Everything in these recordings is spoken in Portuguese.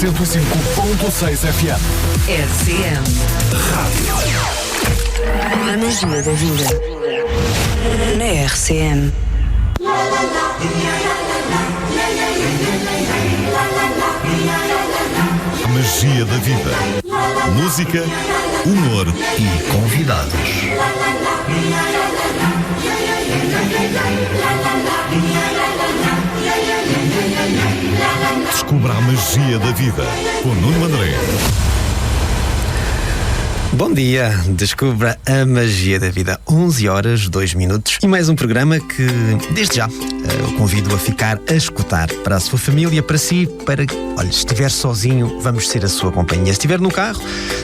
105.6 FM. RCM. A magia da vida. Na RCM. A magia da vida. Música, humor e convidados. Descubra a magia da vida com Nuno André. Bom dia, descubra a magia da vida. 11 horas, 2 minutos e mais um programa que, desde já, o convido a ficar a escutar para a sua família, para si, para, olha, se estiver sozinho, vamos ser a sua companhia. Se estiver no carro,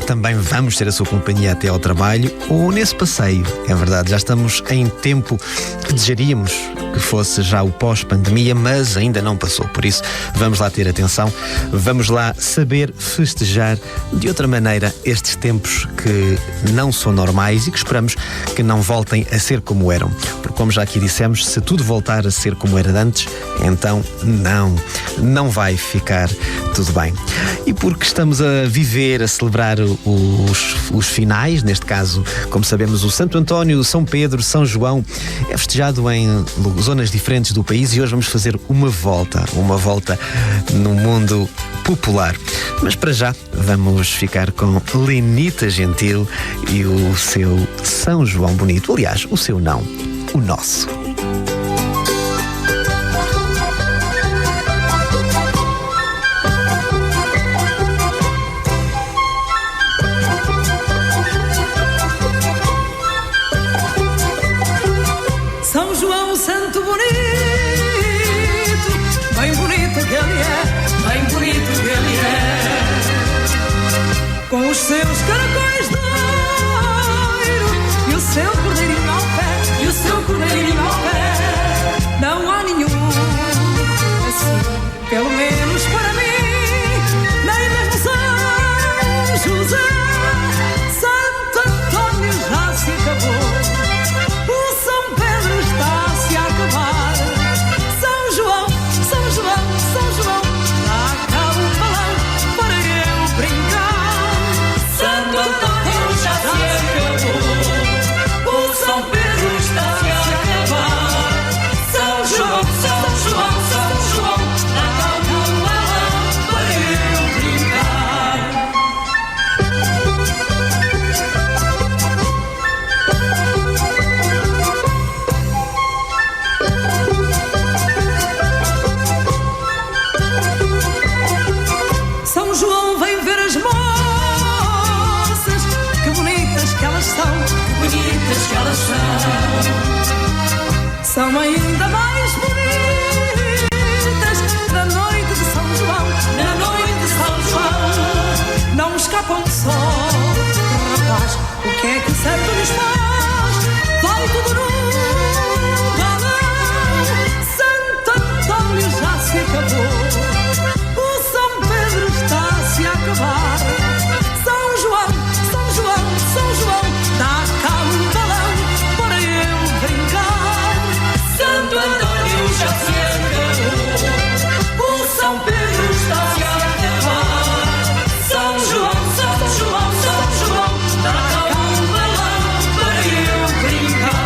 também vamos ser a sua companhia até ao trabalho ou nesse passeio. É verdade, já estamos em tempo que desejaríamos que fosse já o pós-pandemia, mas ainda não passou. Por isso, vamos lá ter atenção, vamos lá saber festejar de outra maneira estes tempos que não são normais e que esperamos que não voltem a ser como eram. Porque, como já aqui dissemos, se tudo voltar a ser como era antes, então não vai ficar tudo bem. E porque estamos a viver, a celebrar os finais, neste caso, como sabemos, o Santo António, São Pedro, São João, é festejado em zonas diferentes do país e hoje vamos fazer uma volta no mundo popular. Mas para já vamos ficar com Lenita Gentil e o seu São João Bonito. Aliás, o seu não, o nosso. São João Santo Bonito, bem bonito que ele é, bem bonito que ele é, com os seus caracóis de ouro e o seu cordeirinho ao pé, e o seu cordeirinho ao pé. Não há nenhum assim, pelo menos para mim, nem mesmo São José. Santo António já se acabou, são ainda mais bonitas na noite de São João, na noite de São João. Não escapam do sol, rapaz, o que é que o santo lhes faz? Vai tudo no balão. Santo António já se acabou, o São Pedro está-se a acabar. São João, São João, São João, dá cá um balão para eu brincar. Santo António já se acabou, o São Pedro está-se a acabar. São João, São João, São João, dá cá um balão para eu brincar.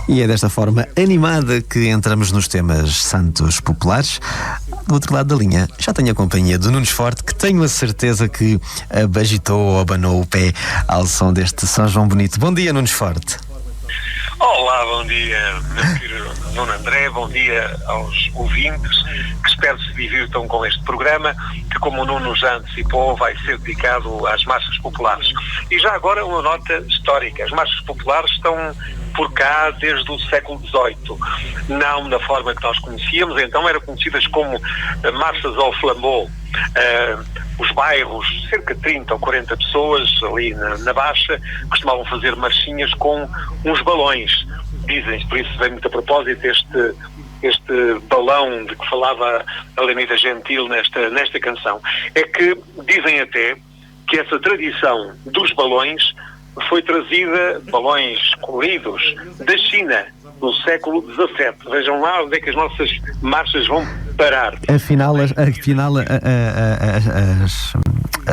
E é desta forma animada que entramos nos temas santos populares. Do outro lado da linha, já tenho a companhia do Nunes Forte, que tenho a certeza que agitou ou abanou o pé ao som deste São João Bonito. Bom dia, Nunes Forte. Olá, bom dia, meu querido Nuno André, bom dia aos ouvintes, que espero se divirtam com este programa, que, como o Nuno já antecipou, vai ser dedicado às marchas populares. E já agora uma nota histórica: as marchas populares estão por cá desde o século XVIII, não da forma que nós conhecíamos. Então eram conhecidas como marchas ao flambeau. Os bairros, cerca de 30 ou 40 pessoas ali na Baixa, costumavam fazer marchinhas com uns balões. Dizem, por isso vem muito a propósito este balão de que falava a Lenita Gentil nesta canção, é que dizem até que essa tradição dos balões foi trazida, balões coloridos, da China, no século XVII. Vejam lá onde é que as nossas marchas vão parar. Afinal,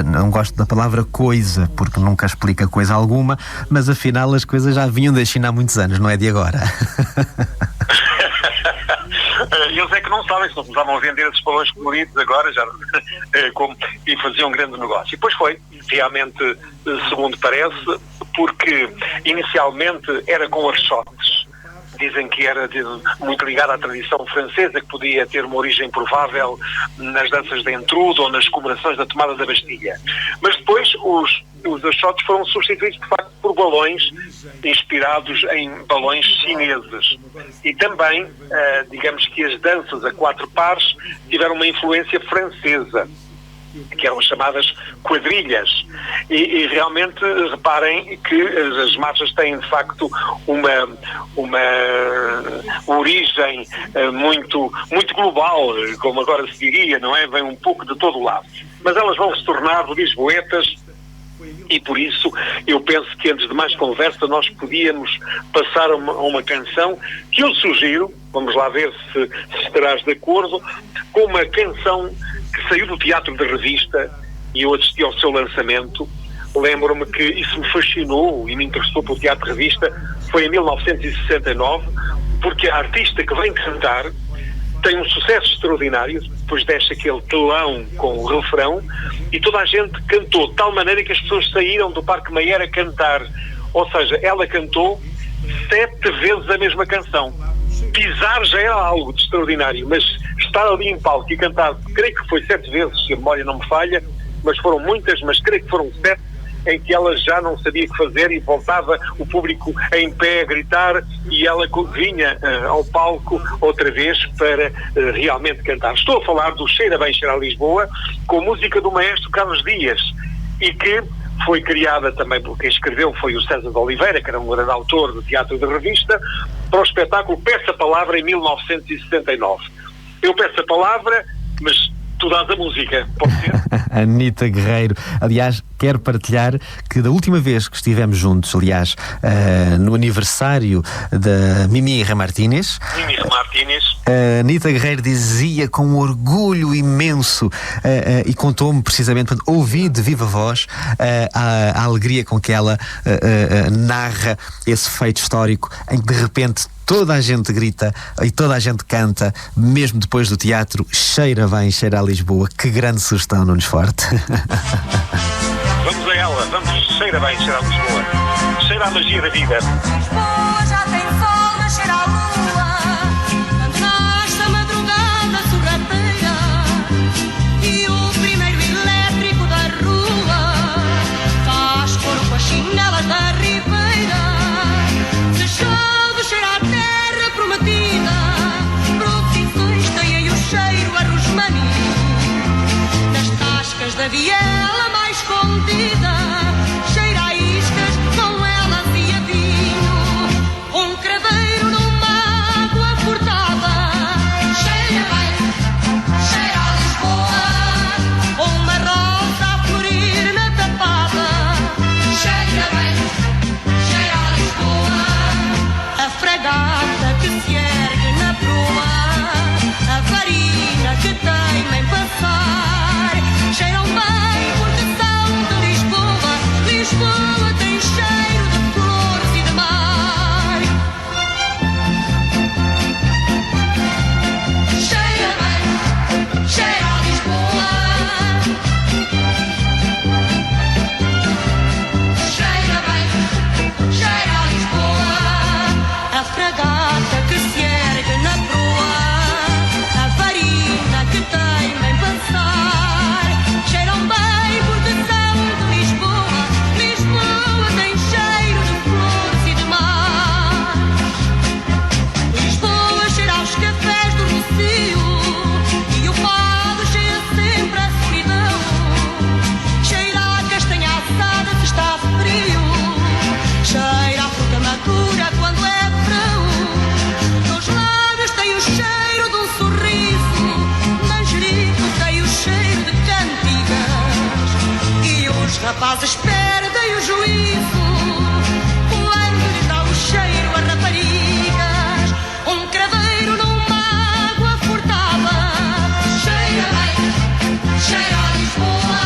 não gosto da palavra coisa, porque nunca explica coisa alguma, mas afinal as coisas já vinham da China há muitos anos, não é de agora. Eles é que não sabem, se não começavam a vender esses balões coloridos agora já, e faziam um grande negócio. E depois foi, realmente, segundo parece, porque inicialmente era com archotes. Dizem que era muito ligado à tradição francesa, que podia ter uma origem provável nas danças de entrudo ou nas comemorações da tomada da Bastilha. Mas depois os achotes foram substituídos, de facto, por balões inspirados em balões chineses. E também, digamos que as danças a 4 pares tiveram uma influência francesa, que eram chamadas quadrilhas. E realmente reparem que as marchas têm de facto uma origem muito global, como agora se diria, não é? Vem um pouco de todo o lado. Mas elas vão se tornar lisboetas e por isso eu penso que antes de mais conversa nós podíamos passar a uma canção que eu sugiro, vamos lá ver se estarás de acordo, com uma canção que saiu do Teatro da Revista e eu assisti ao seu lançamento. Lembro-me que isso me fascinou e me interessou pelo Teatro da Revista, foi em 1969, porque a artista que vem cantar tem um sucesso extraordinário, depois deixa aquele telão com o refrão e toda a gente cantou de tal maneira que as pessoas saíram do Parque Mayer a cantar. Ou seja, ela cantou 7 vezes a mesma canção. Pisar já era algo de extraordinário, mas estar ali em palco e cantar, creio que foi 7 vezes, se a memória não me falha, mas foram muitas, mas creio que foram 7, em que ela já não sabia o que fazer e voltava o público em pé a gritar e ela vinha ao palco outra vez para realmente cantar. Estou a falar do Cheira Bem, Cheira a Lisboa, com música do maestro Carlos Dias, e que foi criada também por quem escreveu, foi o César de Oliveira, que era um grande autor do Teatro da Revista, para o espetáculo Peça a Palavra em 1969. Eu peço a palavra, mas tu dás a música, pode ser? Anita Guerreiro. Aliás, quero partilhar que da última vez que estivemos juntos, aliás, no aniversário da Mimi Martínez, a Anita Guerreiro dizia com um orgulho imenso e contou-me precisamente, portanto, ouvi de viva voz a alegria com que ela narra esse feito histórico em que de repente toda a gente grita e toda a gente canta, mesmo depois do teatro. Cheira bem, cheira a Lisboa. Que grande sugestão, Nunes Forte. Vamos a ela, vamos. Cheira bem, cheira a Lisboa. Cheira a magia da vida. Lisboa já tem sol, mas cheira a lua. Quando nasce a madrugada sorrateira e o primeiro elétrico da rua faz coro com as chinelas da ribeira. Se chove, cheira a terra prometida, procissões têm o cheiro a rosmaninho. Nas tascas da viela mais escondida, cheira a iscas com elas e a vinho. Um craveiro numa água furtada, cheira bem, cheira a Lisboa. Uma rosa a florir na tapada, cheira bem, cheira a Lisboa. A fragata que se ergue na proa, a farina que teima em passar, cheiram bem porque rapazes perdem o juízo quando lhe dá o cheiro a raparigas. Um craveiro numa água furtada cheira bem, cheira a Lisboa.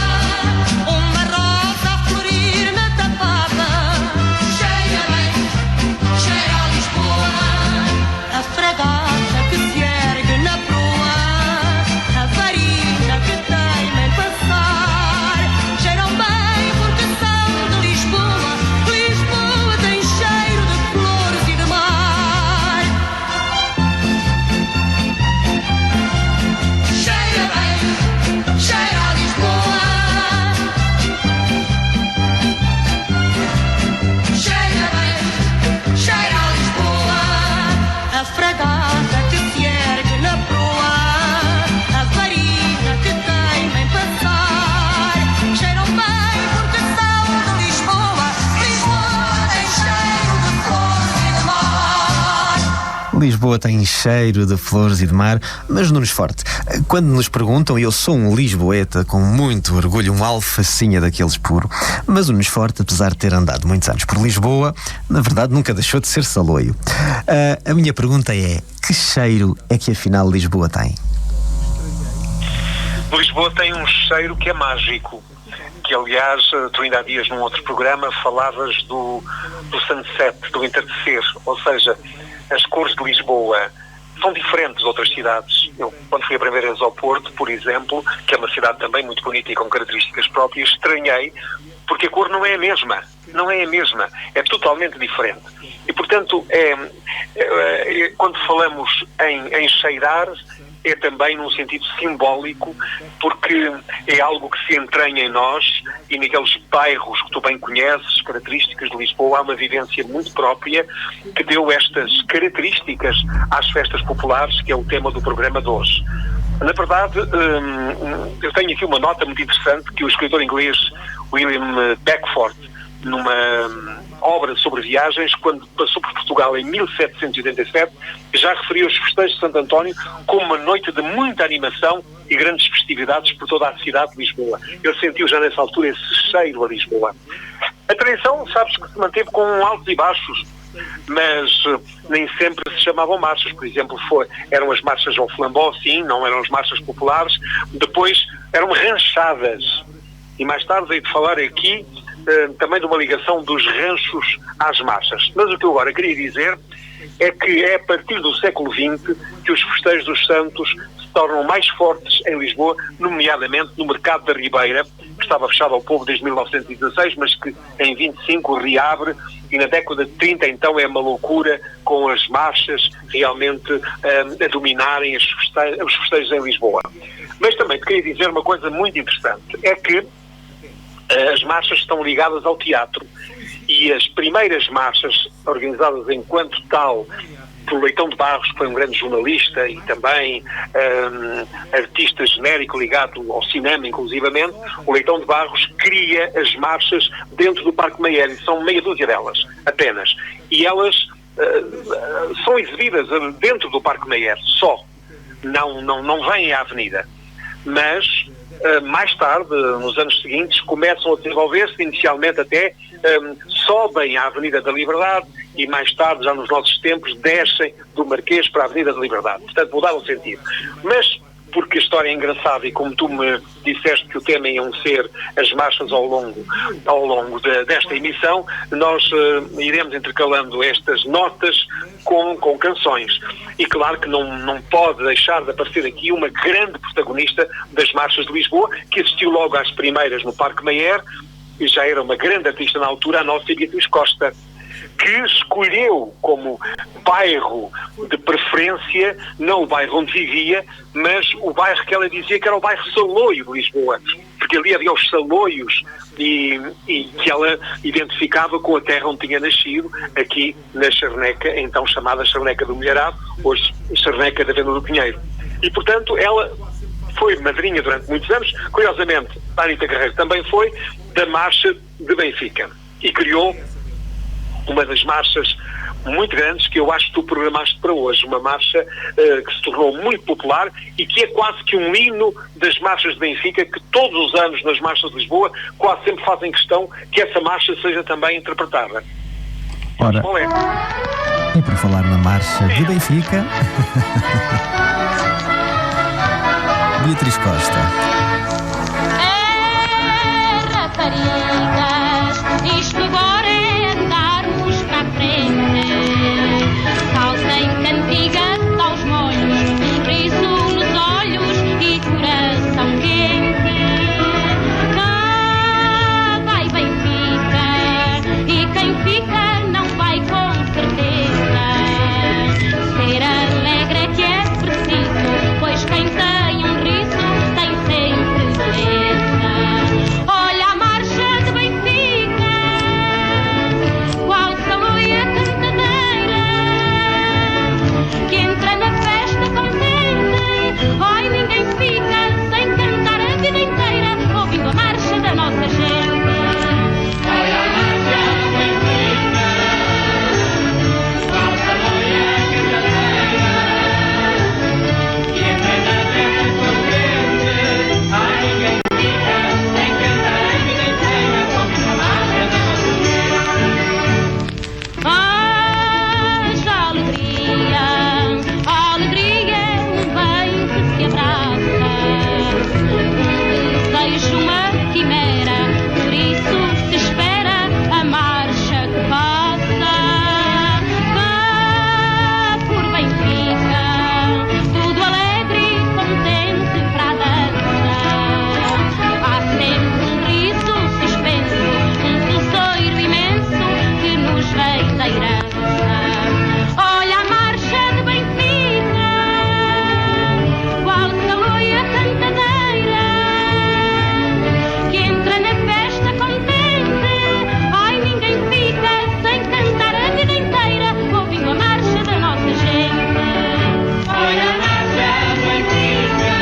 Uma rosa a florir na tapada cheira bem, cheira a Lisboa. A fragata que se ergue na proa, a varina que teima em passar, cheiram bem porque são de Lisboa. Lisboa tem cheiro de flores e de mar. Cheira bem, cheira a Lisboa. Cheira bem, cheira a Lisboa. A fragata que se ergue na proa, a varina que teima em passar, cheiram bem porque são de Lisboa. Lisboa tem cheiro de flores e de mar. Lisboa tem cheiro de flores e de mar, mas Nunes Forte, quando nos perguntam, e eu sou um lisboeta com muito orgulho, um alfacinha daqueles puro, mas o Nunes Forte, apesar de ter andado muitos anos por Lisboa, na verdade nunca deixou de ser saloio. A minha pergunta é, que cheiro é que afinal Lisboa tem? Lisboa tem um cheiro que é mágico, que aliás, tu ainda há dias num outro programa falavas do sunset, do entardecer, ou seja, as cores de Lisboa são diferentes de outras cidades. Eu, quando fui a primeira vez ao Porto, por exemplo, que é uma cidade também muito bonita e com características próprias, estranhei, porque a cor não é a mesma, é totalmente diferente. E, portanto, quando falamos em cheirar, é também num sentido simbólico, porque é algo que se entranha em nós e naqueles bairros que tu bem conheces, características de Lisboa, há uma vivência muito própria que deu estas características às festas populares, que é o tema do programa de hoje. Na verdade, eu tenho aqui uma nota muito interessante que o escritor inglês William Beckford, numa obra sobre viagens, quando passou por Portugal em 1787, já referiu os festejos de Santo António como uma noite de muita animação e grandes festividades por toda a cidade de Lisboa. Ele sentiu já nessa altura esse cheiro a Lisboa. A tradição, sabes, que se manteve com altos e baixos, mas nem sempre se chamavam marchas. Por exemplo, eram as marchas ao Flambó, sim, não eram as marchas populares. Depois eram ranchadas. E mais tarde hei de falar aqui também de uma ligação dos ranchos às marchas. Mas o que eu agora queria dizer é que é a partir do século XX que os festejos dos santos se tornam mais fortes em Lisboa, nomeadamente no Mercado da Ribeira, que estava fechado ao povo desde 1916, mas que em 25 reabre, e na década de 30 então é uma loucura, com as marchas realmente a dominarem os festejos em Lisboa. Mas também te queria dizer uma coisa muito interessante, é que as marchas estão ligadas ao teatro, e as primeiras marchas organizadas enquanto tal por Leitão de Barros, que foi um grande jornalista e também artista genérico ligado ao cinema inclusivamente, o Leitão de Barros cria as marchas dentro do Parque Mayer, e são meia dúzia delas apenas, e elas são exibidas dentro do Parque Mayer só, não vêm à avenida, mas mais tarde, nos anos seguintes, começam a desenvolver-se, inicialmente até sobem à Avenida da Liberdade e mais tarde, já nos nossos tempos, descem do Marquês para a Avenida da Liberdade. Portanto, mudaram o sentido. Mas, porque a história é engraçada e como tu me disseste que o tema iam ser as marchas ao longo desta emissão, nós iremos intercalando estas notas com canções. E claro que não pode deixar de aparecer aqui uma grande protagonista das marchas de Lisboa, que assistiu logo às primeiras no Parque Mayer, e já era uma grande artista na altura, a nossa Beatriz Costa, que escolheu como bairro de preferência, não o bairro onde vivia, mas o bairro que ela dizia que era o bairro Saloio de Lisboa, porque ali havia os Saloios e que ela identificava com a terra onde tinha nascido, aqui na Charneca, então chamada Charneca do Milharado, hoje Charneca da Venda do Pinheiro. E, portanto, ela foi madrinha durante muitos anos, curiosamente, a Anita Carreiro também foi, da Marcha de Benfica, e criou uma das marchas muito grandes que eu acho que tu programaste para hoje. Uma marcha que se tornou muito popular e que é quase que um hino das marchas de Benfica, que todos os anos nas marchas de Lisboa quase sempre fazem questão que essa marcha seja também interpretada. Ora, Qual é? e para falar na marcha de Benfica, Beatriz Costa. Raparigas, isto agora é andarmos para a frente. Calça em cantiga, aos molhos, riso nos olhos e coração quente. Cá vai Benfica, e quem fica não vai com certeza. Ser alegre é que é preciso, pois quem tem um riso tem sempre beleza. Olha a marcha de Benfica, qual Saloia cantadeira, que entra na festa contente. Ai, ninguém fica sem cantar a vida inteira, ouvindo a marcha da nossa gente. Olha a marcha de Benfica, qual Saloia cantadeira, que entra na festa contente. Ai, ninguém fica sem cantar a vida inteira, ouvindo a marcha da nossa gente. Haja alegria, a alegria é um bem que se abraça. Um desejo, uma quimera, por isso se espera a marcha que passa. Cá por Benfica, tudo alegre e contente para a dança. Há sempre um riso suspenso, um tesouro imenso que nos vem da herança. Olha a marcha de Benfica, qual Saloia cantadeira, que entra na festa contente. Ai, ninguém fica sem cantar a vida inteira, ouvindo a marcha da nossa gente. Olha a marcha de Benfica,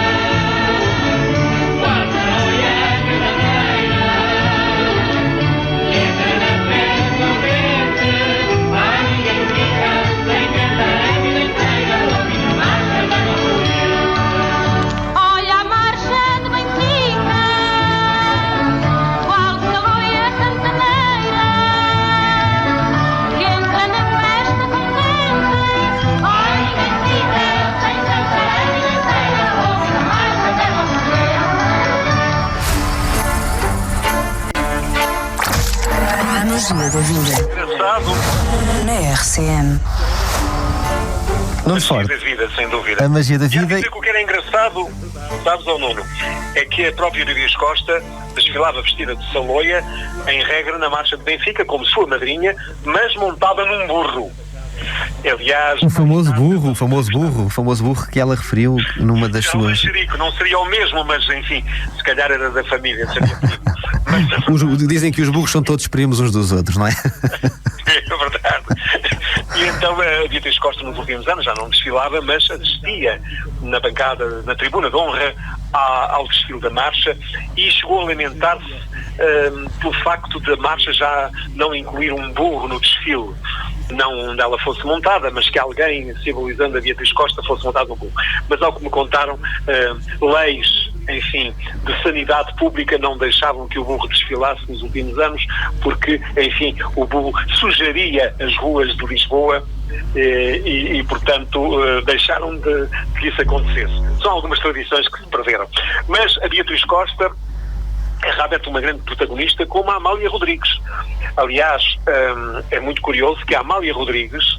qual Saloia cantadeira, que entra na festa contente. Ai, ninguém fica sem cantar a vida inteira, ouvindo a marcha da nossa gente. Olha a marcha de Benfica, qual Saloia cantadeira, que entra na festa contente. Ai, ninguém fica sem cantar a vida inteira, ouvindo a marcha da nossa gente. A magia da vida. Engraçado. Na RCM. Nuno Da Forte, vida, sem dúvida. a magia da E a vida. dizer que o que era engraçado, sabes, ao Nuno, é que a própria Beatriz Costa desfilava vestida de Saloia, em regra na marcha de Benfica, como sua madrinha, mas montada num burro. Aliás, O famoso burro que ela referiu numa das é um suas. manjerico, não seria o mesmo, mas enfim, se calhar era da família. Seria Dizem que os burros são todos primos uns dos outros, não é? É verdade. E então a Beatriz Costa nos últimos anos já não desfilava, mas assistia na bancada, na tribuna de honra ao desfile da marcha e chegou a lamentar-se pelo facto da marcha já não incluir um burro no desfile. Não onde ela fosse montada, mas que alguém, simbolizando a Beatriz Costa, fosse montado no burro. Mas ao que me contaram, leis, enfim, de sanidade pública não deixavam que o burro desfilasse nos últimos anos, porque, enfim, o burro sujaria as ruas de Lisboa e portanto, deixaram de que isso acontecesse. São algumas tradições que se perderam. Mas a Beatriz Costa é realmente uma grande protagonista, como a Amália Rodrigues. Aliás, é muito curioso que a Amália Rodrigues,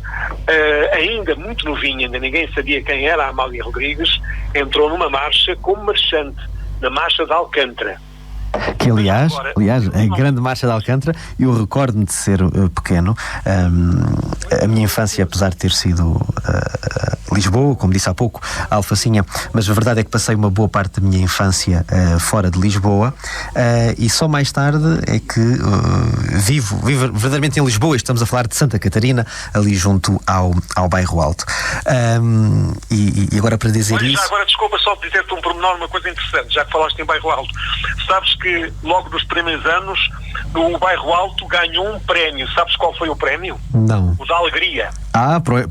ainda muito novinha, ainda ninguém sabia quem era a Amália Rodrigues, entrou numa marcha como marchante, na marcha de Alcântara. Que aliás, a grande marcha de Alcântara, eu recordo-me de ser pequeno, a minha infância, apesar de ter sido Lisboa, como disse há pouco, a Alfacinha, mas a verdade é que passei uma boa parte da minha infância fora de Lisboa, e só mais tarde é que vivo verdadeiramente em Lisboa. Estamos a falar de Santa Catarina, ali junto ao Bairro Alto. E agora, para dizer Olha, isso... já agora, desculpa só dizer-te um pormenor, uma coisa interessante, já que falaste em Bairro Alto. Sabes que logo nos primeiros anos o Bairro Alto ganhou um prémio. Sabes qual foi o prémio? Não. O da Alegria.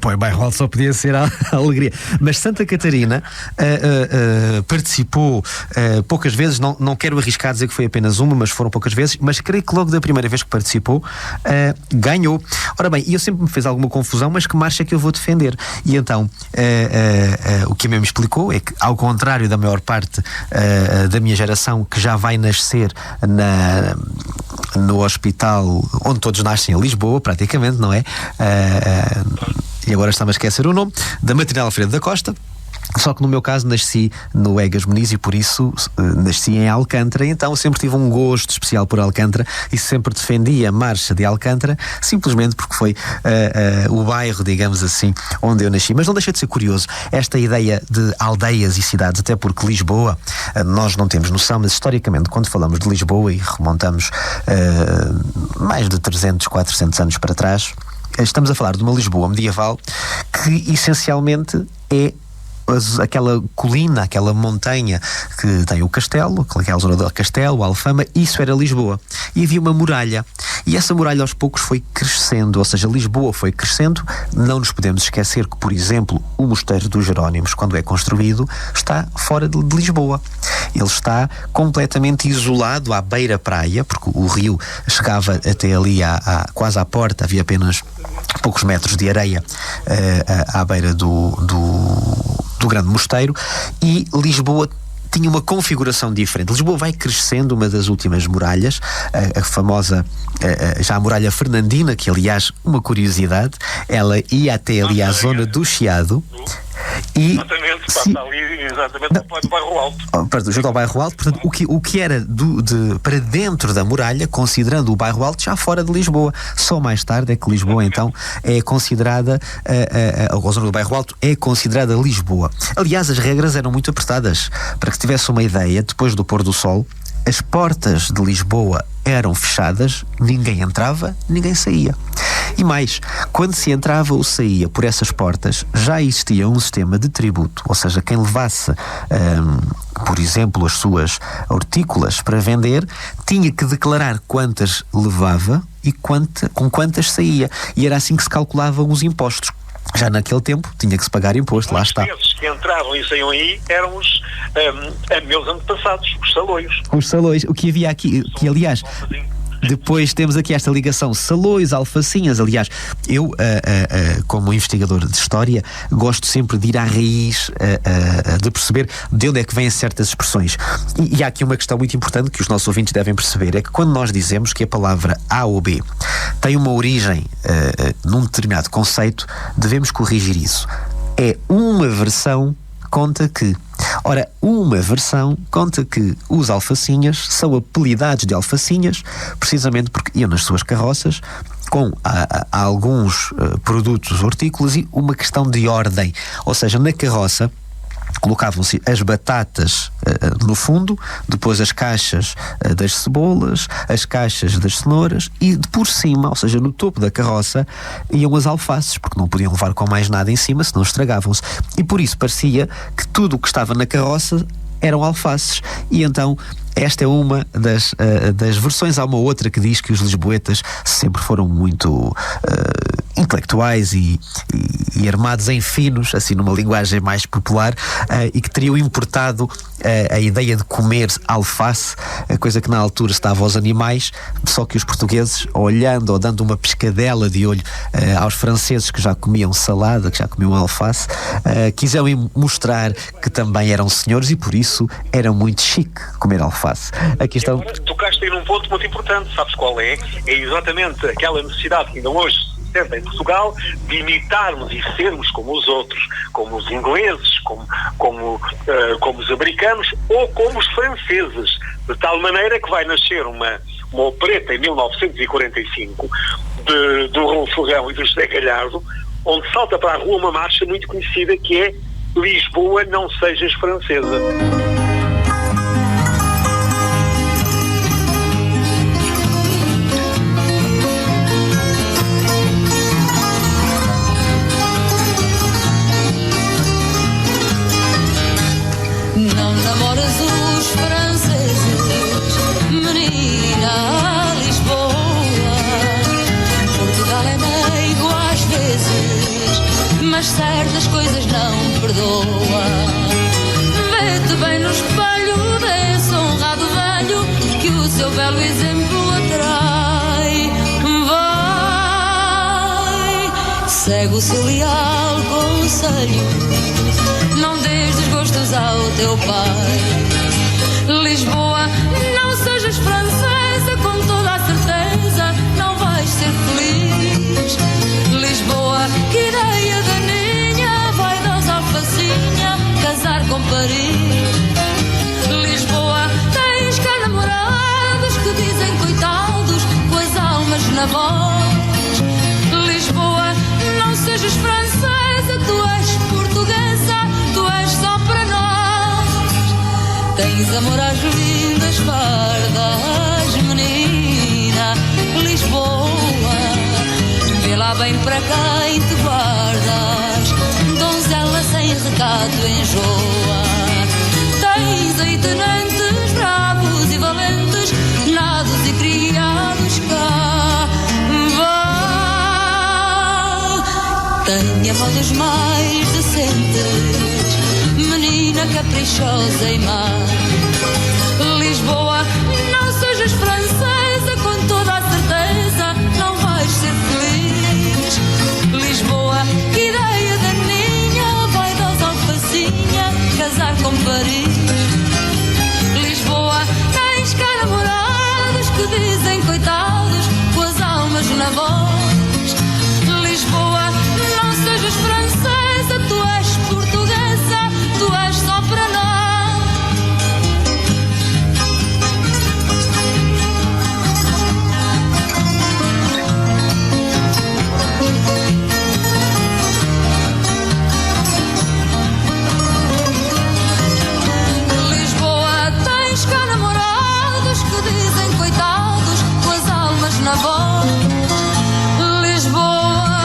Pois, Bairro Alto só podia ser a alegria. Mas Santa Catarina participou poucas vezes, não quero arriscar dizer que foi apenas uma, mas foram poucas vezes, mas creio que logo da primeira vez que participou, ganhou. Ora bem, eu sempre me fez alguma confusão, mas que marcha é que eu vou defender? E então, o que a mim me explicou é que, ao contrário da maior parte da minha geração, que já vai nascer no hospital onde todos nascem, em Lisboa, praticamente, não é? E agora está-me a esquecer o nome, da Maternidade Alfredo da Costa. Só que no meu caso nasci no Egas Muniz e por isso nasci em Alcântara, então sempre tive um gosto especial por Alcântara e sempre defendi a marcha de Alcântara, simplesmente porque foi o bairro, digamos assim, onde eu nasci. Mas não deixa de ser curioso esta ideia de aldeias e cidades, até porque Lisboa, nós não temos noção, mas historicamente quando falamos de Lisboa e remontamos mais de 300, 400 anos para trás, estamos a falar de uma Lisboa medieval que essencialmente é aquela colina, aquela montanha que tem o castelo, aquela zona do castelo, a Alfama, isso era Lisboa. E havia uma muralha. E essa muralha aos poucos foi crescendo, ou seja, Lisboa foi crescendo. Não nos podemos esquecer que, por exemplo, o Mosteiro dos Jerónimos, quando é construído, está fora de Lisboa. Ele está completamente isolado à beira-praia, porque o rio chegava até ali quase à porta, havia apenas poucos metros de areia à beira do grande mosteiro, e Lisboa tinha uma configuração diferente. Lisboa vai crescendo, uma das últimas muralhas, a famosa, já a muralha fernandina, que aliás, uma curiosidade, ela ia até ali à zona do Chiado. E, exatamente, passa ali exatamente ao Bairro Alto. Junto ao Bairro Alto, portanto, o que era para dentro da muralha, considerando o Bairro Alto já fora de Lisboa. Só mais tarde é que Lisboa, então, é considerada, a zona do Bairro Alto é considerada Lisboa. Aliás, as regras eram muito apertadas. Para que tivesse uma ideia, depois do pôr do sol, as portas de Lisboa eram fechadas, ninguém entrava, ninguém saía. E mais, quando se entrava ou saía por essas portas, já existia um sistema de tributo, ou seja, quem levasse, por exemplo, as suas hortícolas para vender, tinha que declarar quantas levava e com quantas saía. E era assim que se calculavam os impostos. Já naquele tempo tinha que se pagar imposto, lá está. Os que entravam e saíam aí eram os meus antepassados, os salões. Os salões, o que havia aqui, que aliás... Depois temos aqui esta ligação Salões, Alfacinhas. Aliás, eu, como investigador de história, gosto sempre de ir à raiz, de perceber de onde é que vêm certas expressões. E há aqui uma questão muito importante que os nossos ouvintes devem perceber, é que quando nós dizemos que a palavra A ou B tem uma origem num determinado conceito, devemos corrigir isso. É uma versão conta que... Ora, uma versão conta que os alfacinhas são apelidados de alfacinhas precisamente porque iam nas suas carroças com alguns produtos hortícolas e uma questão de ordem. Ou seja, na carroça colocavam-se as batatas no fundo, depois as caixas das cebolas, as caixas das cenouras e por cima, ou seja, no topo da carroça, iam as alfaces, porque não podiam levar com mais nada em cima, senão estragavam-se. E por isso parecia que tudo o que estava na carroça eram alfaces. E então esta é uma das versões. Há uma outra que diz que os lisboetas sempre foram muito intelectuais e armados em finos, assim numa linguagem mais popular, e que teriam importado a ideia de comer alface, a coisa que na altura estava aos animais, só que os portugueses, olhando ou dando uma pescadela de olho aos franceses que já comiam salada, que já comiam alface, quiseram mostrar que também eram senhores e por isso era muito chique comer alface. Aqui estão... Agora, tocaste aí num ponto muito importante, sabes qual é? É exatamente aquela necessidade que ainda hoje se sente em Portugal de imitarmos e sermos como os outros, como os ingleses, como os americanos ou como os franceses, de tal maneira que vai nascer uma opereta em 1945 do Rolfo Rão e do José Galhardo, onde salta para a rua uma marcha muito conhecida que é Lisboa, não sejas francesa. Não namoras os franceses, menina, Lisboa. seu belo exemplo atrai. Vai, segue o seu leal conselho, não dês desgostos ao teu pai. Lisboa, não sejas francesa, com toda a certeza não vais ser feliz. Lisboa, que ideia daninha, vaidosa alfacinha, casar com Paris. Lisboa, tens cá namorados que dizem coitados, com as almas na voz. Lisboa, não sejas francesa, tu és portuguesa, tu és só para nós. Tens amor às lindas pardas, menina. Lisboa, vê lá bem para quem te guardas, donzela sem recado enjoa. Tens aí tenentes bravos e valentes, nados e criados cá. Vá, tenha modos mais decentes, menina caprichosa e má. Lisboa, não sejas francesa, com toda a certeza não vais ser feliz. Lisboa, que ideia daninha, vaidosa alfacinha, casar com Paris. Lisboa, tens cá namorados que dizem coitados, com as almas na voz. Lisboa, não sejas francesa, tu és portuguesa, tu és só para nós. Lisboa, tens cá namorados que dizem coitados, com as almas na voz. Lisboa,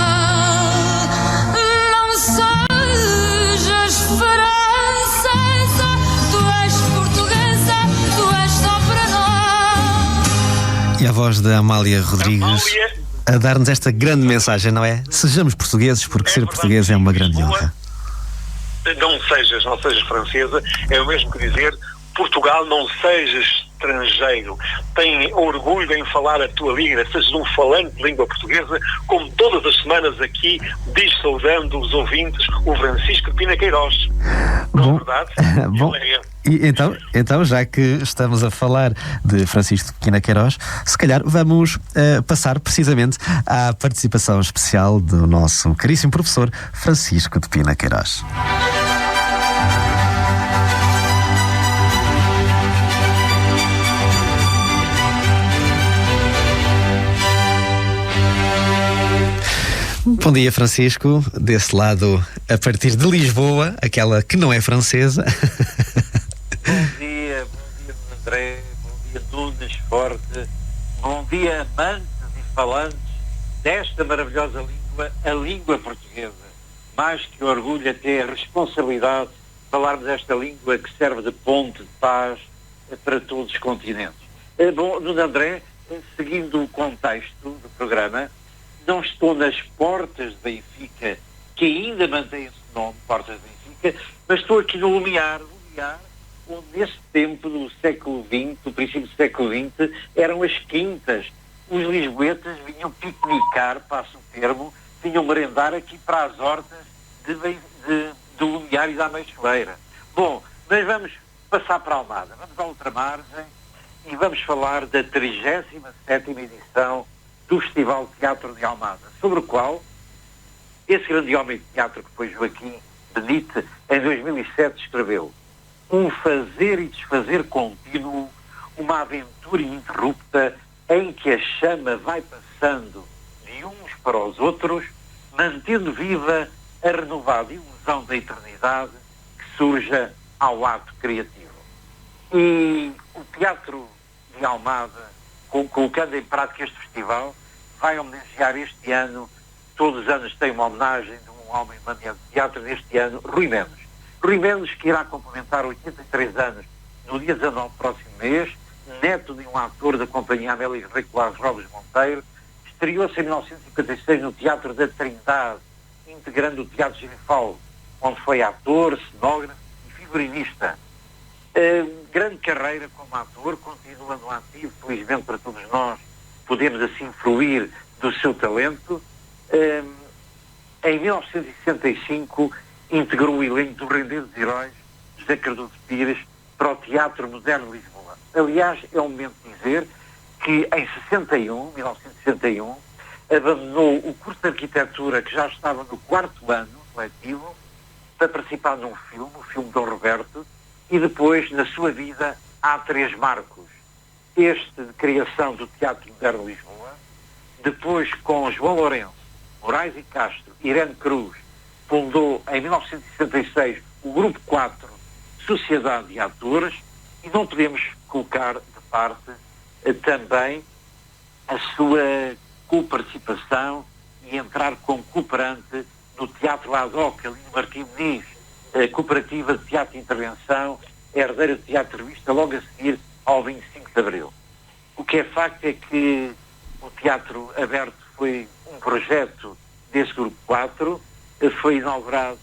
não sejas francesa, tu és portuguesa, tu és só para nós. E a voz da Amália Rodrigues Amália, a dar-nos esta grande mensagem, não é? Sejamos portugueses, porque ser português é uma grande honra. não sejas francesa, é o mesmo que dizer Portugal, não sejas estrangeiro. Tem orgulho em falar a tua língua, sejas um falante de língua portuguesa, como todas as semanas aqui diz, saudando os ouvintes, o Francisco de Pina Queiroz. Não é verdade? Bom, e então, já que estamos a falar de Francisco de Pina Queiroz, se calhar vamos passar precisamente à participação especial do nosso caríssimo professor Francisco de Pina Queiroz. Bom dia, Francisco, desse lado, a partir de Lisboa, aquela que não é francesa. Bom dia André, bom dia Nunes Forte, bom dia amantes e falantes desta maravilhosa língua, a língua portuguesa. Mais que orgulho, até a responsabilidade de falarmos esta língua que serve de ponte de paz para todos os continentes. Bom, Nuno André, seguindo o contexto do programa, não estou nas portas de Benfica, que ainda mantém esse nome, Portas de Benfica, mas estou aqui no Lumiar, onde nesse tempo do século XX, do princípio do século XX, eram as quintas. Os lisboetas vinham piquenicar, passo o termo, vinham merendar aqui para as hortas do Lumiar e da Ameixoeira. Bom, mas vamos passar para Almada, vamos à outra margem e vamos falar da 37ª edição do Festival de Teatro de Almada, sobre o qual esse grande homem de teatro que foi Joaquim Benite, em 2007 escreveu: um fazer e desfazer contínuo, uma aventura ininterrupta em que a chama vai passando de uns para os outros, mantendo viva a renovada ilusão da eternidade que surja ao ato criativo. E o Teatro de Almada, colocando em prática este festival, vai homenagear este ano, todos os anos tem uma homenagem de um homem maníaco de teatro, neste ano, Rui Mendes. Rui Mendes, que irá complementar 83 anos no dia 19 do próximo mês, neto de um ator da companhia Amélia Ricolas Robles Monteiro, estreou-se em 1956 no Teatro da Trindade, integrando o Teatro Girifal, onde foi ator, cenógrafo e figurinista. Grande carreira como ator, continua no ativo, felizmente para todos nós, podemos assim fruir do seu talento. Em 1965 integrou o elenco do Rendez dos Heróis, José Cardoso Pires, para o Teatro Moderno de Lisboa. Aliás, é o momento de dizer que em 1961, abandonou o curso de arquitetura, que já estava no 4º ano letivo, para participar num filme, o filme Dom Roberto, e depois, na sua vida, há 3 marcos. Este de criação do Teatro Moderno de Lisboa, depois com João Lourenço, Moraes e Castro, Irene Cruz, fundou em 1966 o Grupo 4, Sociedade de Atores, e não podemos colocar de parte também a sua coparticipação e entrar como cooperante no Teatro Ad Hoc, ali no Martim Muniz, Cooperativa de Teatro de Intervenção, herdeira de Teatro de Revista, logo a seguir ao 25 de Abril. O que é facto é que o Teatro Aberto foi um projeto desse Grupo 4, foi inaugurado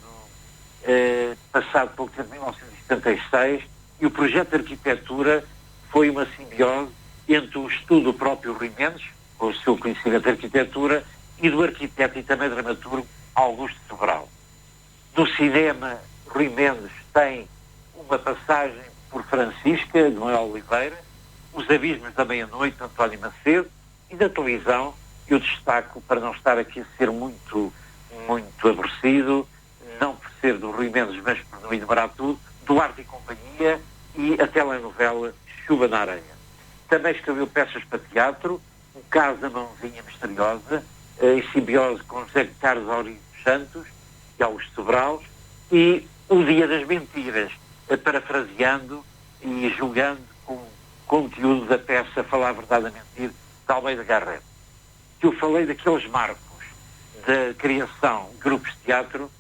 passado pouco tempo, em 1976, e o projeto de arquitetura foi uma simbiose entre o estudo do próprio Rui Mendes, com o seu conhecimento de arquitetura, e do arquiteto e também dramaturgo Augusto Sobral. No cinema, Rui Mendes tem uma passagem por Francisca, de Manuel Oliveira, Os Abismos da Meia-Noite, António Macedo, e da televisão, eu destaco, para não estar aqui a ser muito aborrecido, não por ser do Rui Mendes, mas por não enumerar tudo, Duarte e Companhia e a telenovela Chuva na Areia. Também escreveu peças para teatro, O Caso da Mãozinha Misteriosa, em simbiose com José Carlos Aurido Santos e Augusto Sobral, e O Dia das Mentiras, parafraseando e julgando com o conteúdo da peça Falar a Verdade a Mentir, de Almeida Garrett. Eu falei daqueles marcos da criação de grupos de teatro,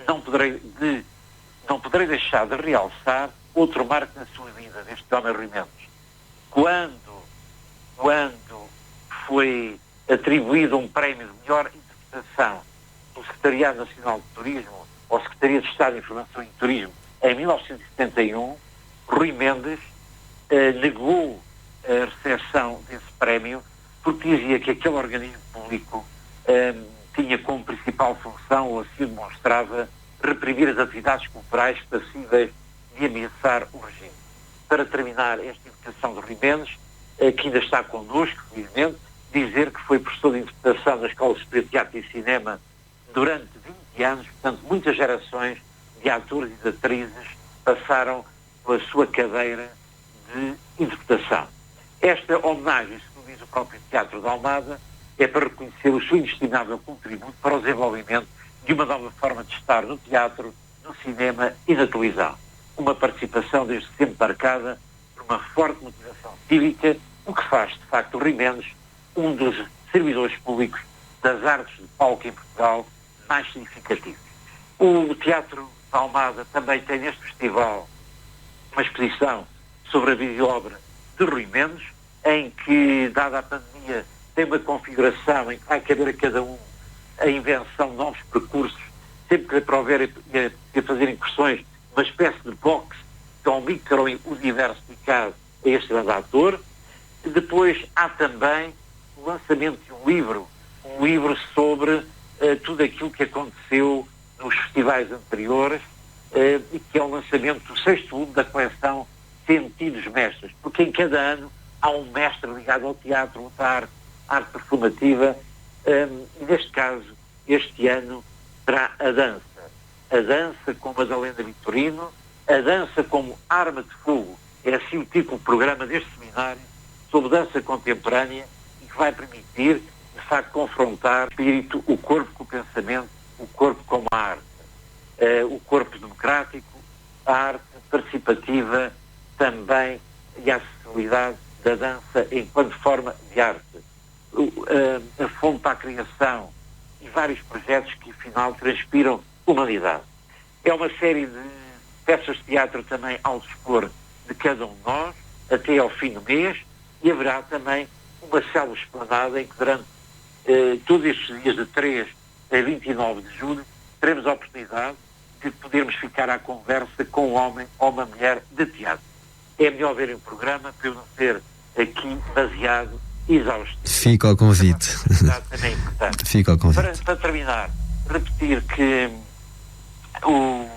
não poderei deixar de realçar outro marco na sua vida, deste homem Rui Mendes. Quando foi atribuído um prémio de melhor interpretação do Secretariado Nacional de Turismo ao Secretaria de Estado de Informação e Turismo em 1971, Rui Mendes negou a recepção desse prémio porque dizia que aquele organismo público tinha como principal função, ou assim demonstrava, reprimir as atividades culturais passíveis de ameaçar o regime. Para terminar esta interpretação de Rui Mendes, que ainda está connosco, felizmente, dizer que foi professor de interpretação na Escola Superior de Teatro e Cinema durante 20 anos, portanto, muitas gerações de atores e de atrizes passaram pela sua cadeira de interpretação. Esta homenagem, segundo diz o próprio Teatro de Almada, é para reconhecer o seu inestimável contributo para o desenvolvimento de uma nova forma de estar no teatro, no cinema e na televisão. Uma participação desde sempre marcada por uma forte motivação cívica, o que faz, de facto, o Rui Mendes um dos servidores públicos das artes de palco em Portugal mais significativos. O Teatro de Almada também tem neste festival uma exposição sobre a vida e obra de Rui Mendes, em que, dada a pandemia, tem uma configuração em que vai caber a cada um a invenção de novos percursos, sempre que prover a fazer incursões, uma espécie de box, que é um micro-universo dedicado a este grande ator. Depois há também o lançamento de um livro sobre tudo aquilo que aconteceu nos festivais anteriores, e que é o lançamento do 6º volume da coleção Sentidos Mestres, porque em cada ano há um mestre ligado ao teatro, outra arte performativa, e neste caso, este ano, terá a dança com Madalena Vitorino, a dança como arma de fogo, é assim o título do programa deste seminário, sobre dança contemporânea, e que vai permitir, de facto, confrontar o espírito, o corpo com o pensamento, o corpo com a arte, o corpo democrático, a arte participativa também, e a acessibilidade da dança enquanto forma de arte, a fonte para a criação e vários projetos que afinal transpiram humanidade. É uma série de peças de teatro também ao dispor de cada um de nós, até ao fim do mês, e haverá também uma célula esplanada em que durante todos estes dias de 3 a 29 de julho teremos a oportunidade que podermos ficar à conversa com um homem ou uma mulher de teatro. É melhor ver um programa para eu não ser aqui baseado exausto. Fica ao convite. Também é importante. Fica ao convite. Para terminar, repetir que o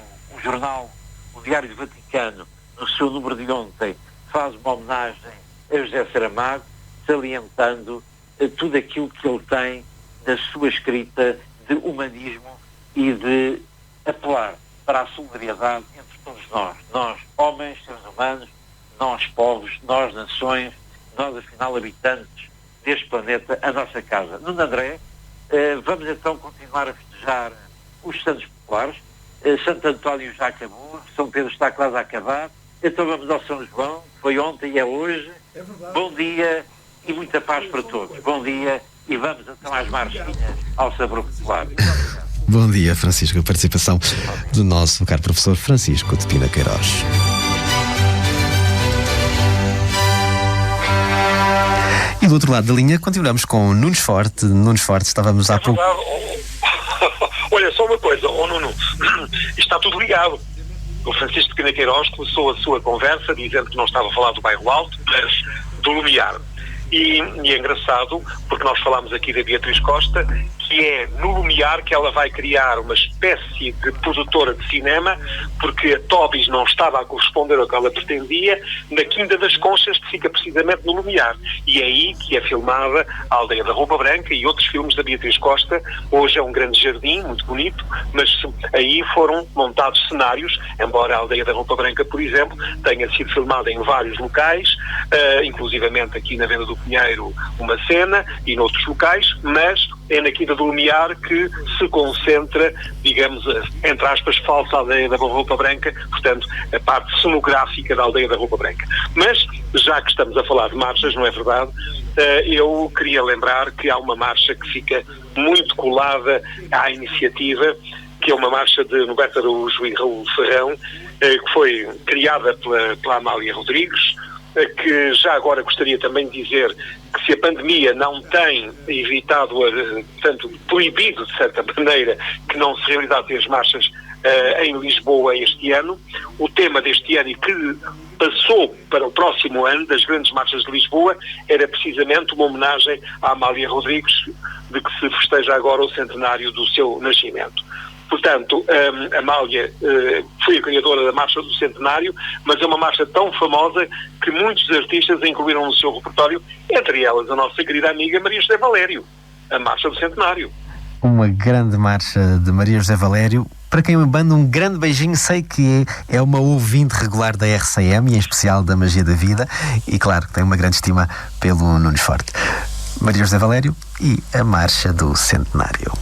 jornal, o Diário do Vaticano, no seu número de ontem, faz uma homenagem a José Saramago, salientando tudo aquilo que ele tem na sua escrita de humanismo e de apelar para a solidariedade entre todos nós homens, seres humanos, nós povos, nós nações, nós afinal habitantes deste planeta, a nossa casa. Nuno André, vamos então continuar a festejar os Santos Populares. Santo António já acabou, São Pedro está quase a acabar, então vamos ao São João, foi ontem e é hoje. É verdade. Bom dia e muita paz para todos. Bom dia e vamos então às marchinhas ao sabor popular. Bom dia, Francisco. A participação do nosso caro professor Francisco de Pina Queiroz. E do outro lado da linha continuamos com Nunes Forte. Nunes Forte, estávamos há pouco... Olha, só uma coisa, Nuno, está tudo ligado. O Francisco de Pina Queiroz começou a sua conversa dizendo que não estava a falar do Bairro Alto, mas do Lumiar. E é engraçado, porque nós falámos aqui da Beatriz Costa, que é no Lumiar que ela vai criar uma espécie de produtora de cinema, porque a Tobis não estava a corresponder ao que ela pretendia, na Quinta das Conchas, que fica precisamente no Lumiar. E é aí que é filmada a Aldeia da Roupa Branca e outros filmes da Beatriz Costa. Hoje é um grande jardim, muito bonito, mas aí foram montados cenários, embora a Aldeia da Roupa Branca, por exemplo, tenha sido filmada em vários locais, inclusivamente aqui na Venda do Pinheiro uma cena e noutros locais, mas é na Quinta do Lumiar que se concentra, digamos, entre aspas, falsa Aldeia da Roupa Branca, portanto, a parte cenográfica da Aldeia da Roupa Branca. Mas, já que estamos a falar de marchas, não é verdade? Eu queria lembrar que há uma marcha que fica muito colada à iniciativa, que é uma marcha de Norberto Araújo e Raul Ferrão, que foi criada pela Amália Rodrigues, que já agora gostaria também de dizer que se a pandemia não tem evitado, portanto, proibido de certa maneira que não se realizassem as marchas em Lisboa este ano, o tema deste ano e que passou para o próximo ano das grandes marchas de Lisboa era precisamente uma homenagem à Amália Rodrigues, de que se festeja agora o centenário do seu nascimento. Portanto, a Amália foi a criadora da Marcha do Centenário, mas é uma marcha tão famosa que muitos artistas a incluíram no seu repertório, entre elas a nossa querida amiga Maria José Valério, a Marcha do Centenário. Uma grande marcha de Maria José Valério, para quem me manda um grande beijinho. Sei que é uma ouvinte regular da RCM e em especial da Magia da Vida, e claro que tem uma grande estima pelo Nunes Forte. Maria José Valério e a Marcha do Centenário.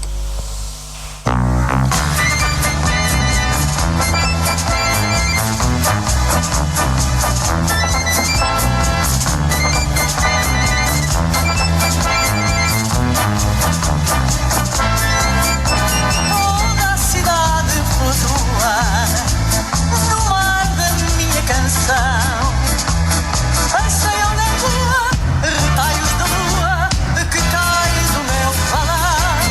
Retalhos de lua que cais o meu balão.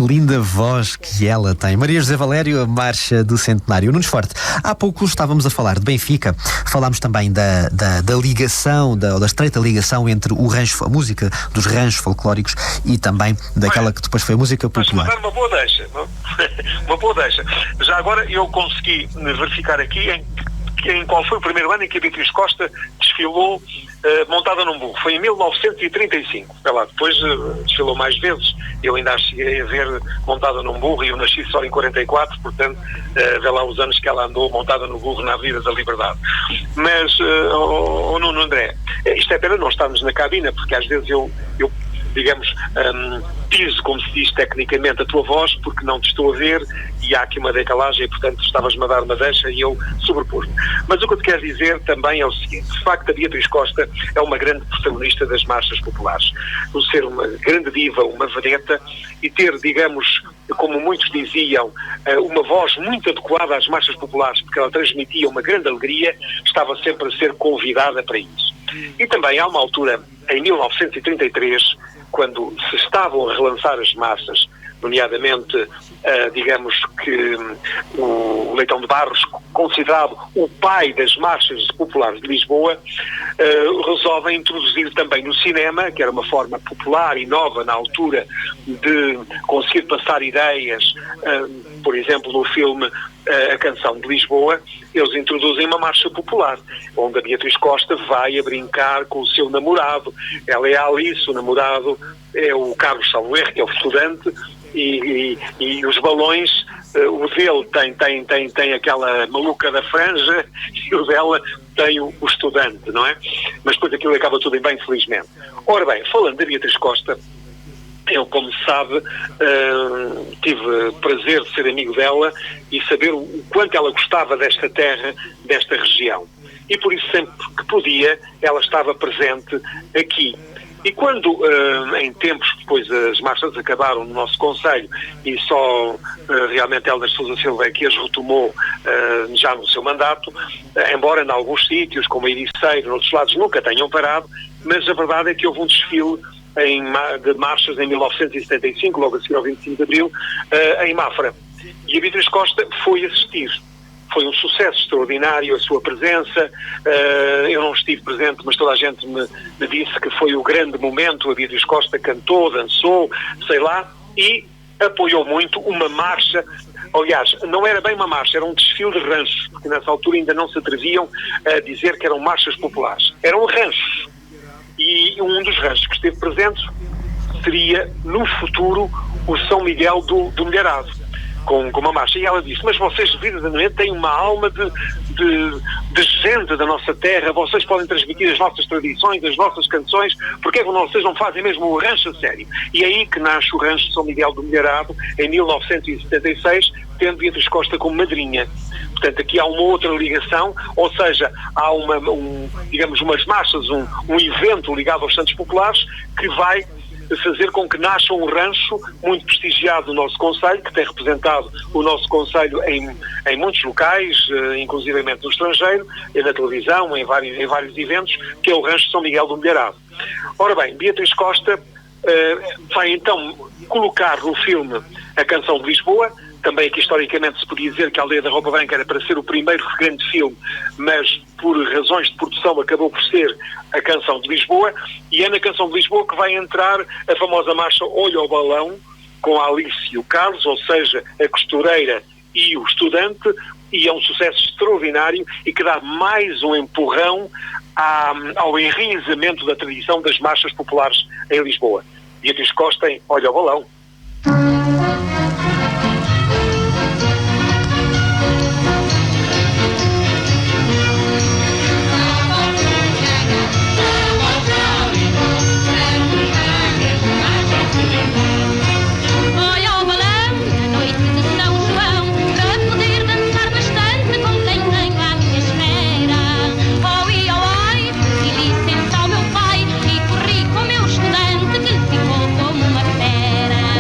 Que linda voz que ela tem. Maria José Valério, a Marcha do Centenário. Nunes Forte, há pouco estávamos a falar de Benfica, falámos também da ligação, da estreita ligação entre o rancho, a música dos ranchos folclóricos e também daquela que depois foi a música popular. Mas uma boa deixa, não? Uma boa deixa. Já agora eu consegui verificar aqui em qual foi o primeiro ano em que a Beatriz Costa desfilou montada num burro. Foi em 1935. Lá, depois desfilou mais vezes. Eu ainda a cheguei a ver montada num burro e eu nasci só em 44, portanto, vê lá os anos que ela andou montada no burro na Avenida da Liberdade. Mas, Nuno André, isto é pena não estarmos na cabina, porque às vezes eu digamos, piso, como se diz tecnicamente, a tua voz, porque não te estou a ver e há aqui uma decalagem e, portanto, estavas-me a dar uma deixa e eu sobrepus-me. Mas o que eu te quero dizer também é o seguinte: de facto, a Beatriz Costa é uma grande protagonista das marchas populares. Por ser uma grande diva, uma vedeta e ter, digamos, como muitos diziam, uma voz muito adequada às marchas populares, porque ela transmitia uma grande alegria, estava sempre a ser convidada para isso. E também há uma altura, em 1933, quando se estavam a relançar as marchas, nomeadamente, digamos que o Leitão de Barros, considerado o pai das marchas populares de Lisboa, resolvem introduzir também no cinema, que era uma forma popular e nova na altura de conseguir passar ideias, por exemplo, no filme A Canção de Lisboa, eles introduzem uma marcha popular, onde a Beatriz Costa vai a brincar com o seu namorado. Ela é a Alice, o namorado é o Carlos Salgueiro, que é o estudante, e os balões, o dele tem aquela maluca da franja e o dela tem o estudante, não é? Mas depois aquilo acaba tudo em bem, felizmente. Ora bem, falando da Beatriz Costa, eu, como se sabe, tive prazer de ser amigo dela e saber o quanto ela gostava desta terra, desta região. E por isso, sempre que podia, ela estava presente aqui. E quando, em tempos depois, as marchas acabaram no nosso concelho e só realmente Hélder de Sousa Silva é que as retomou já no seu mandato, embora em alguns sítios, como a Ericeira, em outros lados, nunca tenham parado, mas a verdade é que houve um desfile de marchas em 1975, logo a seguir ao 25 de Abril, em Mafra. E a Beatriz Costa foi assistir. Foi um sucesso extraordinário a sua presença. Eu não estive presente, mas toda a gente me disse que foi o grande momento. A Beatriz Costa cantou, dançou, sei lá, e apoiou muito uma marcha. Aliás, não era bem uma marcha, era um desfile de ranchos, porque nessa altura ainda não se atreviam a dizer que eram marchas populares. Eram ranchos. E um dos ranchos que esteve presente seria, no futuro, o São Miguel do Milharado, com uma marcha. E ela disse: mas vocês, verdadeiramente, têm uma alma de gente da nossa terra, vocês podem transmitir as nossas tradições, as nossas canções, porque é que vocês não fazem mesmo o rancho a sério? E é aí que nasce o rancho de São Miguel do Milharado, em 1976, tendo Beatriz Costa como madrinha. Portanto, aqui há uma outra ligação, ou seja, há digamos, umas marchas, um evento ligado aos Santos Populares que vai fazer com que nasça um rancho muito prestigiado no nosso concelho, que tem representado o nosso concelho em muitos locais, inclusivamente no estrangeiro, na televisão, em vários eventos, que é o rancho de São Miguel do Milharado. Ora bem, Beatriz Costa vai então colocar no filme A Canção de Lisboa. Também aqui historicamente se podia dizer que a Aldeia da Roupa Branca era para ser o primeiro grande filme, mas por razões de produção acabou por ser A Canção de Lisboa, e é na Canção de Lisboa que vai entrar a famosa marcha Olha ao Balão, com a Alice e o Carlos, ou seja, a costureira e o estudante, e é um sucesso extraordinário e que dá mais um empurrão ao enraizamento da tradição das marchas populares em Lisboa. Beatriz Costa em Olha ao Balão. Licença ao meu pai e corri com o meu estudante que lhe ficou como uma fera.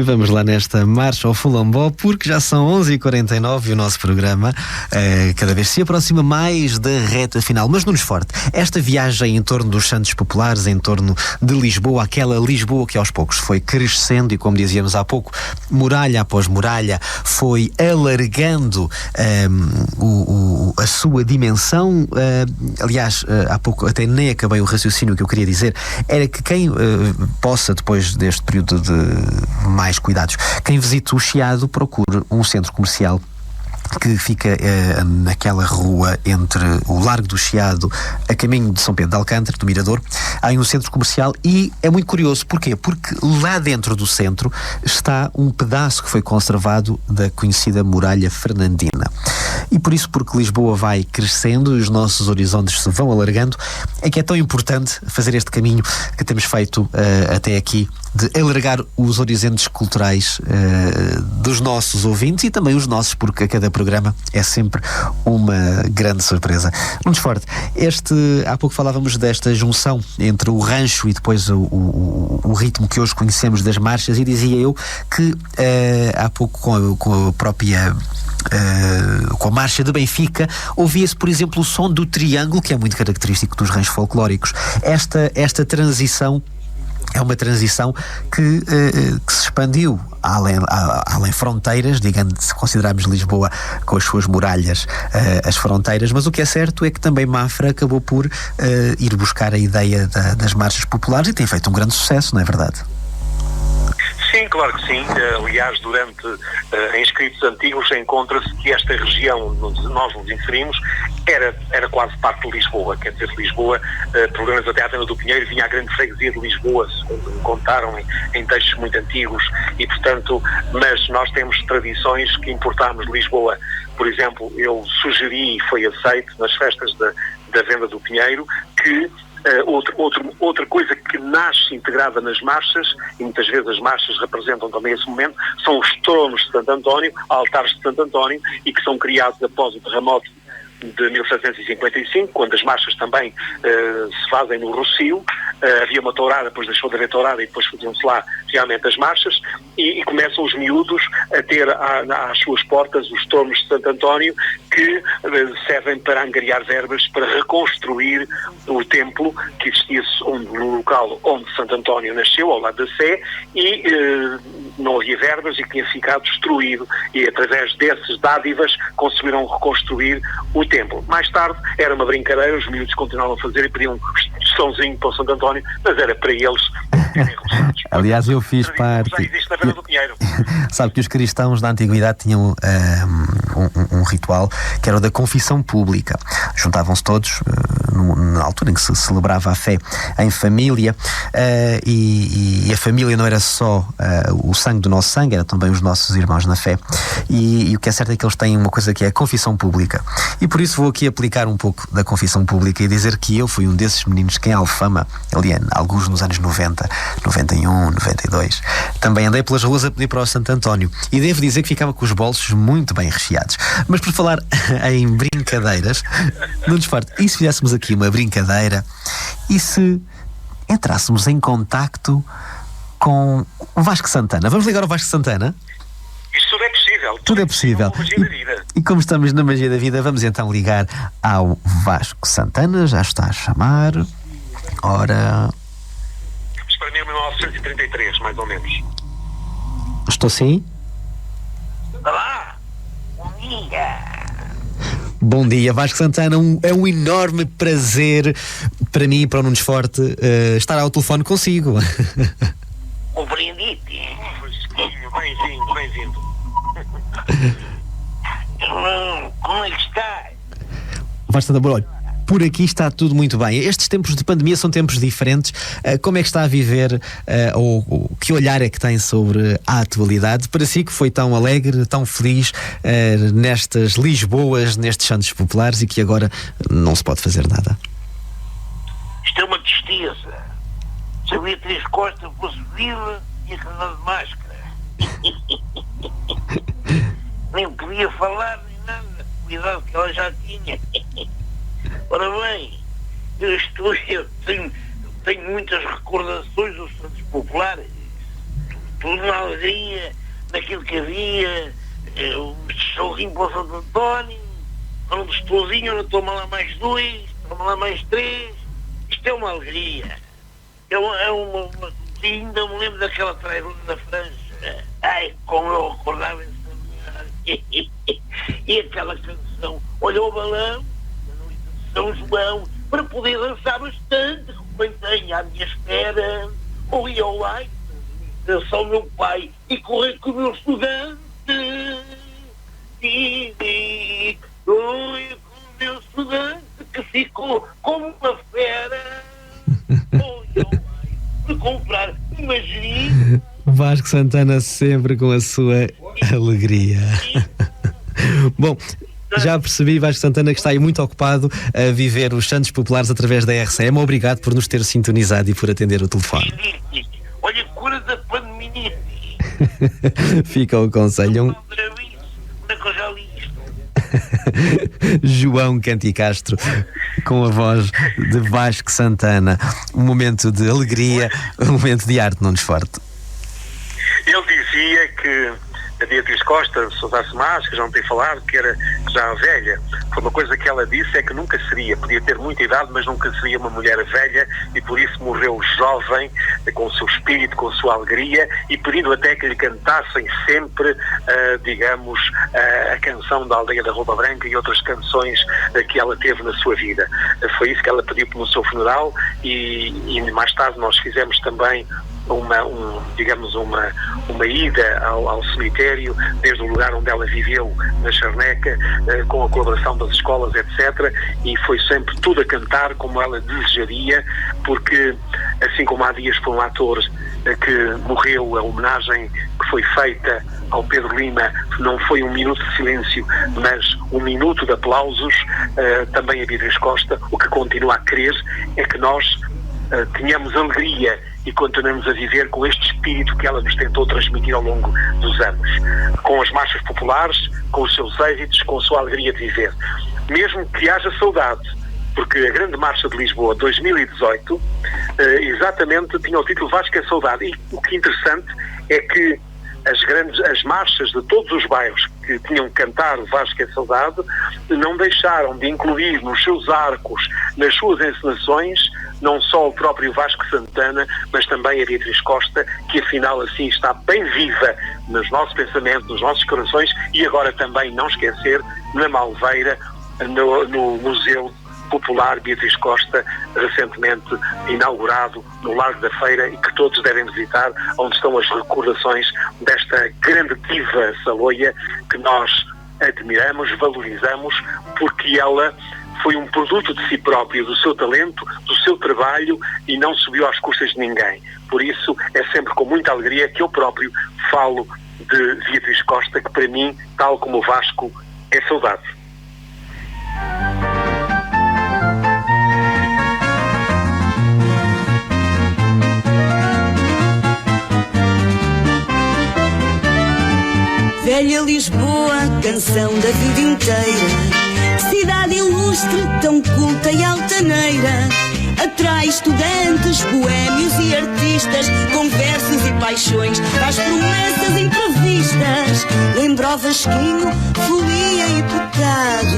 Vamos lá nesta marcha ao Fulambó, porque já são 11h49 e o nosso programa cada vez se aproxima mais da reta final. Mas Nunes Forte, esta viagem em torno dos Santos Populares, em torno de Lisboa, aquela Lisboa que aos poucos foi crescendo e, como dizíamos há pouco, muralha após muralha, foi alargando a sua dimensão. Aliás, há pouco até nem acabei o raciocínio que eu queria dizer, era que quem possa, depois deste período de mais cuidados, quem visite o Chiado procure um centro comercial que fica naquela rua entre o Largo do Chiado a caminho de São Pedro de Alcântara, do Mirador. Há um centro comercial e é muito curioso. Porquê? Porque lá dentro do centro está um pedaço que foi conservado da conhecida muralha fernandina. E por isso, porque Lisboa vai crescendo e os nossos horizontes se vão alargando, é que é tão importante fazer este caminho que temos feito até aqui, de alargar os horizontes culturais dos nossos ouvintes e também os nossos, porque a cada programa é sempre uma grande surpresa. Nunes Forte, há pouco falávamos desta junção entre o rancho e depois o ritmo que hoje conhecemos das marchas, e dizia eu que há pouco com a própria com a marcha de Benfica ouvia-se, por exemplo, o som do triângulo, que é muito característico dos ranchos folclóricos. Esta transição é uma transição que se expandiu além fronteiras, digamos, se considerarmos Lisboa com as suas muralhas as fronteiras, mas o que é certo é que também Mafra acabou por ir buscar a ideia das marchas populares e tem feito um grande sucesso, não é verdade? Sim, claro que sim. Aliás, em escritos antigos encontra-se que esta região onde nós nos inserimos era quase parte de Lisboa. Quer dizer, Lisboa, pelo menos até à Tenda do Pinheiro, vinha a grande freguesia de Lisboa, segundo me contaram em textos muito antigos, e portanto, mas nós temos tradições que importámos de Lisboa. Por exemplo, eu sugeri e foi aceito nas festas da Venda do Pinheiro que outra coisa que nasce integrada nas marchas, e muitas vezes as marchas representam também esse momento, são os tronos de Santo António, altares de Santo António, e que são criados após o terremoto de 1755, quando as marchas também se fazem no Rossio. Havia uma tourada, depois deixou de haver tourada e depois faziam-se lá realmente as marchas, e começam os miúdos a ter às suas portas os tronos de Santo António, que servem para angariar verbas para reconstruir o templo que existia no local onde Santo António nasceu, ao lado da Sé, e não havia verbas e tinha ficado destruído, e através dessas dádivas conseguiram reconstruir o templo. Mais tarde era uma brincadeira, os miúdos continuavam a fazer e pediam um tostãozinho para o Santo António, mas era para eles terem roçados. Aliás, eu fiz parte. Já existe na Venda do Pinheiro. Sabe que os cristãos da antiguidade tinham um ritual que era o da confissão pública. Juntavam-se todos na altura em que se celebrava a fé em família, e a família não era só o sangue do nosso sangue, era também os nossos irmãos na fé. E o que é certo é que eles têm uma coisa que é a confissão pública. E por isso vou aqui aplicar um pouco da confissão pública e dizer que eu fui um desses meninos que em Alfama, ali alguns nos anos 90, 91, 92, também andei pelas ruas a pedir para o Santo António, e devo dizer que ficava com os bolsos muito bem recheados. Mas por falar em brincadeiras, Nunes Forte, e se fizéssemos aqui uma brincadeira e se entrássemos em contacto com o Vasco Santana? Vamos ligar ao Vasco Santana? Isto tudo é possível. Tudo é possível. E como estamos na magia da vida, vamos então ligar ao Vasco Santana. Já está a chamar. Ora... Isto para mim é 1933, mais ou menos. Estou sim? Olá! Bom dia! Bom dia, Vasco Santana. É um enorme prazer para mim e para o Nunes Forte estar ao telefone consigo. Compreendi-te. Bem-vindo. Como é que está? Vasco Santana, olha, por aqui está tudo muito bem. Estes tempos de pandemia são tempos diferentes. Como é que está a viver, ou que olhar é que tem sobre a atualidade? Para si, que foi tão alegre, tão feliz nestas Lisboas, nestes Santos Populares, e que agora não se pode fazer nada. Isto é uma tristeza. Se a Beatriz Costa fosse viva, tinha que andar de máscara. Nem podia falar, nem nada. Cuidado que ela já tinha. Ora bem, eu tenho muitas recordações dos Santos Populares. por uma alegria daquilo que havia, um sorrinho para o Santo António, para um explosivo, toma lá mais 2, toma lá mais 3. Isto é uma alegria. Ainda me lembro daquela trairona da França. Ai, como eu recordava essa mulher. E aquela canção, olha o balão, na noite de São João, para poder dançar bastante, como tenho à minha espera. Ouvi ao like, dançar o meu pai e correr com o meu estudante. Correr com o meu estudante que ficou como uma fera. Ouvi ao like para comprar uma gerinha. Vasco Santana sempre com a sua alegria. Bom, já percebi, Vasco Santana, que está aí muito ocupado a viver os Santos Populares através da RCM. Obrigado por nos ter sintonizado e por atender o telefone. Olha, cura da pandemia. Fica o conselho. Onde é que eu já li isto? João Canticastro, com a voz de Vasco Santana. Um momento de alegria, um momento de arte, Nunes Forte. Ele dizia que a Beatriz Costa, se usasse máscara, já não tem falado, que era já velha. Foi uma coisa que ela disse, é que nunca seria, podia ter muita idade, mas nunca seria uma mulher velha, e por isso morreu jovem, com o seu espírito, com a sua alegria, e pedindo até que lhe cantassem sempre, digamos, a canção da Aldeia da Roupa Branca e outras canções que ela teve na sua vida. Foi isso que ela pediu no seu funeral, e mais tarde nós fizemos também uma ida ao cemitério, desde o lugar onde ela viveu, na Charneca, com a colaboração das escolas, etc. E foi sempre tudo a cantar como ela desejaria, porque, assim como há dias foi um ator que morreu, a homenagem que foi feita ao Pedro Lima não foi um minuto de silêncio, mas um minuto de aplausos, também a Beatriz Costa, o que continua a querer é que nós tenhamos alegria e continuamos a viver com este espírito que ela nos tentou transmitir ao longo dos anos, com as marchas populares, com os seus êxitos, com a sua alegria de viver, mesmo que haja saudade, porque a Grande Marcha de Lisboa 2018 exatamente tinha o título Vasco é Saudade, e o que é interessante é que as marchas de todos os bairros que tinham que cantar o Vasco é Saudade não deixaram de incluir nos seus arcos, nas suas encenações, não só o próprio Vasco Santana, mas também a Beatriz Costa, que afinal assim está bem viva nos nossos pensamentos, nos nossos corações, e agora também, não esquecer, na Malveira, no Museu Popular Beatriz Costa, recentemente inaugurado no Largo da Feira, e que todos devem visitar, onde estão as recordações desta grande diva saloia que nós admiramos, valorizamos, porque ela foi um produto de si própria, do seu talento, do seu trabalho, e não subiu às custas de ninguém. Por isso é sempre com muita alegria que eu próprio falo de Beatriz Costa, que para mim, tal como o Vasco, é saudade. Velha Lisboa, canção da vida inteira, cidade ilustre, tão culta e altaneira, atrai estudantes, boémios e artistas, com versos e paixões, faz promessas imprevistas. Lembra o Vasquinho, folia e pecado,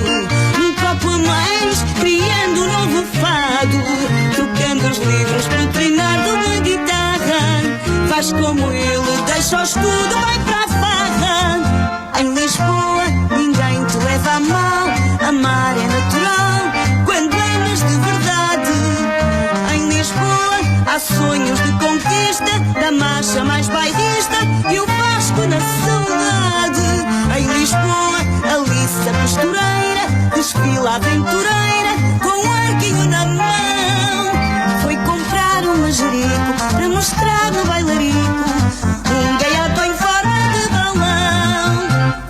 um copo a mais, criando um novo fado, trocando os livros pelo treinar de uma guitarra. Faz como ele, deixa o estudo, vai para a farra. Em Lisboa ninguém te leva a mal, amar é natural quando amas de verdade. Em Lisboa há sonhos de conquista, da marcha mais bairrista e o Vasco na saudade. Em Lisboa a Alice a costureira desfila aventureira com um arquinho na mão. Foi comprar um manjerico para mostrar no bailarico um gaiato em forma de balão.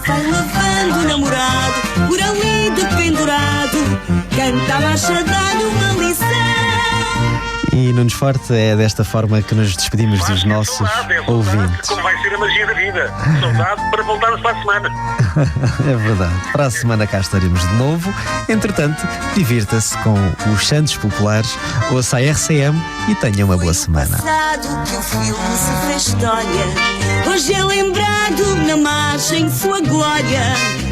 Vai levando o namorado por ali de pendurado, canta a marcha, dá-lhe uma lição. E Nunes Forte, é desta forma que nos despedimos dos nossos ouvintes. Como vai ser a magia da vida. Saudade para voltarmos para a semana. É verdade. Para a semana cá estaremos de novo. Entretanto, divirta-se com os Santos Populares, ouça a RCM e tenha uma boa semana. Que o filme se fez história. Hoje é lembrado na margem sua glória.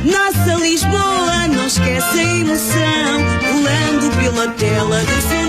Nossa Lisboa não esquece a emoção, rolando pela tela do seu